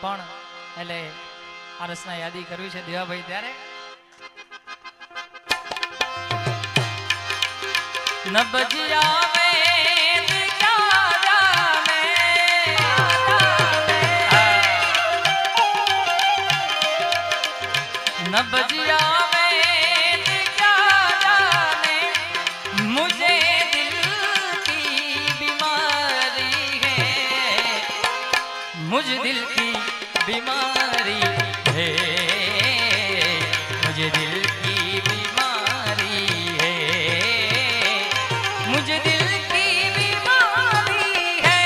પણ એટલે આ રચના યાદી કરવી છે દેવાભાઈ ત્યારે નબજિયા नबजिया में क्या जाने मुझे दिल की बीमारी है मुझे दिल की बीमारी है मुझे दिल की बीमारी है मुझे दिल की बीमारी है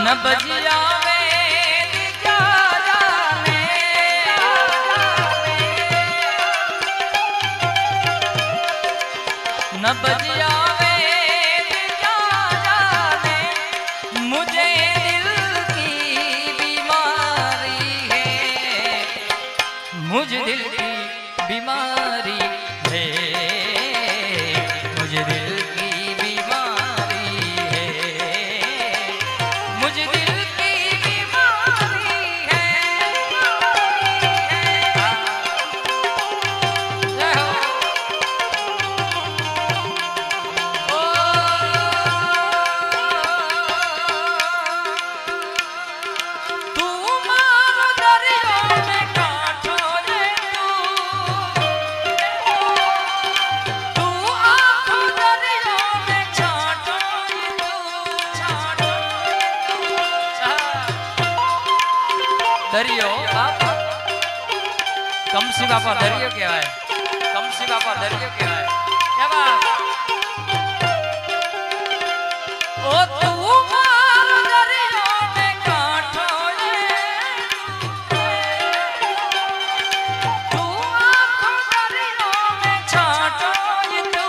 नबजिया में क्या जाने नबजिया में क्या जाने मुझे दिल की बीमारी है मुझे दिल की बीमारी है मुझे दिल की बीमारी है मुझे दिल की बीमारी है तू मारो दरिया में कांटो रे तू आंखों दरिया में छांटो दरियो बापा कमसी बापा दरियो कहेवाय कमसी बापा दरियो कहेवाय केवा ओ तू मारो दरिया में कांटो रे तू आंखों दरिया में छांटो तू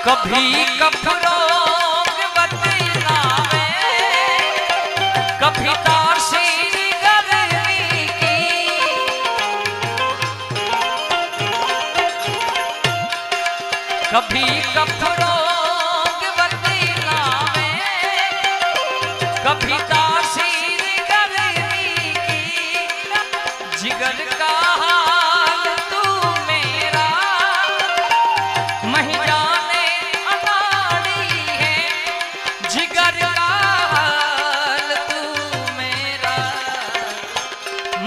कभी कपड़ों के बदलावे कभी तारसी गर्मी की कभी कपड़ों के बदलावे कभी तारसी गर्मी की जिगर का हाल तू मेरा महिला जिगर का हाल तू मेरा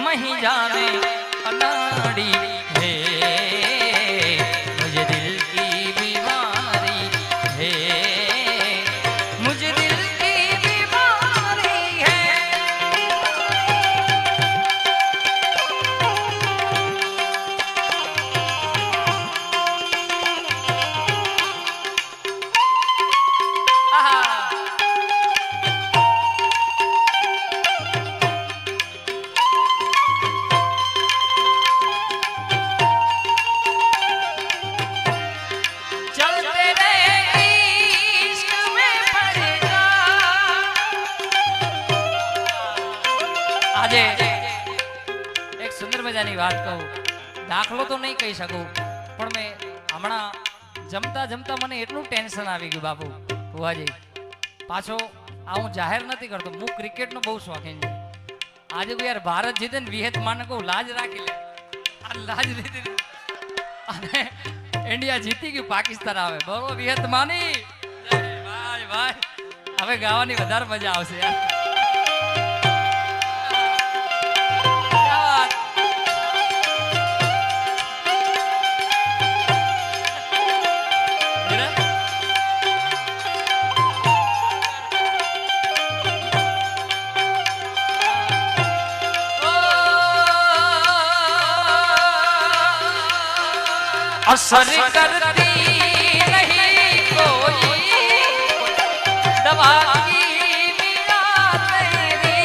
मही जाने अनाड़ी है मुझे दिल की बीमारी है मुझे दिल की बीमारी है આજે એક સુંદર મજાની વાત કહું દાખલો તો નહીં કહી શકું પણ મેં હમણાં જમતા જમતા મને એટલું ટેન્શન આવી ગયું બાપુ ભુવાજી પાછો આ હું જાહેર નથી કરતો, હું ક્રિકેટનો બહુ શોખીન છું. આજે કોઈ યાર ભારત જીતે ને વિયેતમાને કહું લાજ રાખી લે, આ લાજ લીધી અને ઇન્ડિયા જીતી ગયું, પાકિસ્તાન આવે બરોબર વિયેતમાની. ભાઈ ભાઈ હવે ગાવાની વધારે મજા આવશે યાર. असर करती नहीं कोई दवा की बिना तेरी,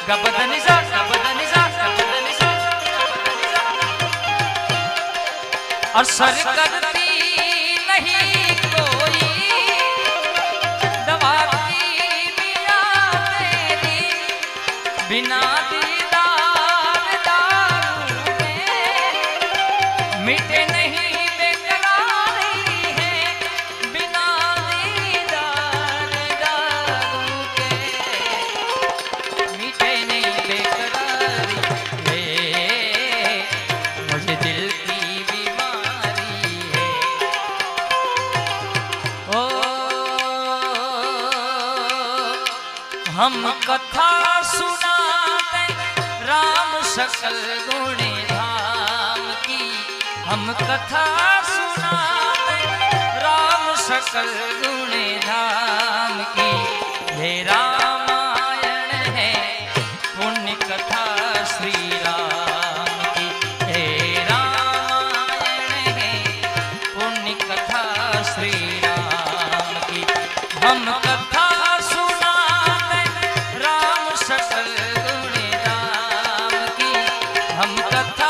गबदनिसा गबदनिसा गबदनिसा, असर करती नहीं कोई दवा की बिना तेरी, बिना मिटे नहीं बेकरारी है, बिना दीदार दारू के मिटे नहीं बेकरारी है, मुझे दिल की बीमारी है. ओ हम कथा सुनाते राम सकल गुणे धाम की, हम कथा सुनाते राम सकल गुणे धाम की. ये रामायण है पुण्य कथा श्री राम की, ये रामायण है पुण्य कथा श्री राम की. हम कथा सुनाते राम सकल गुणे धाम की, हम कथा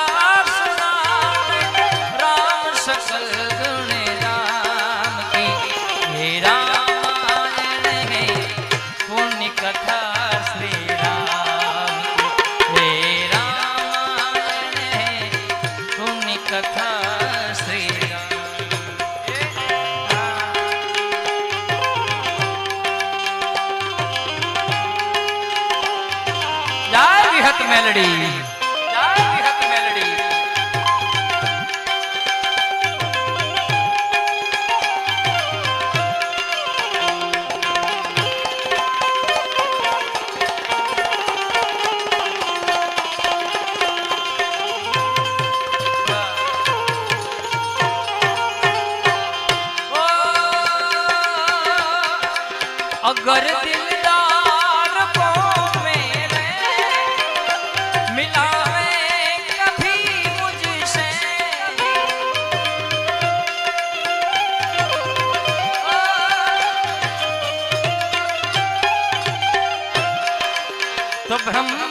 सकल गुण राम की. हे रामायण है पुण्य कथा श्री राम की, हे रामायण है पुण्य कथा श्री राम. जय विहत मेलडी, जय विहत मेलडी. अगर दिलदार को मेरे मिलावे कभी मुझसे, तो ब्रह्म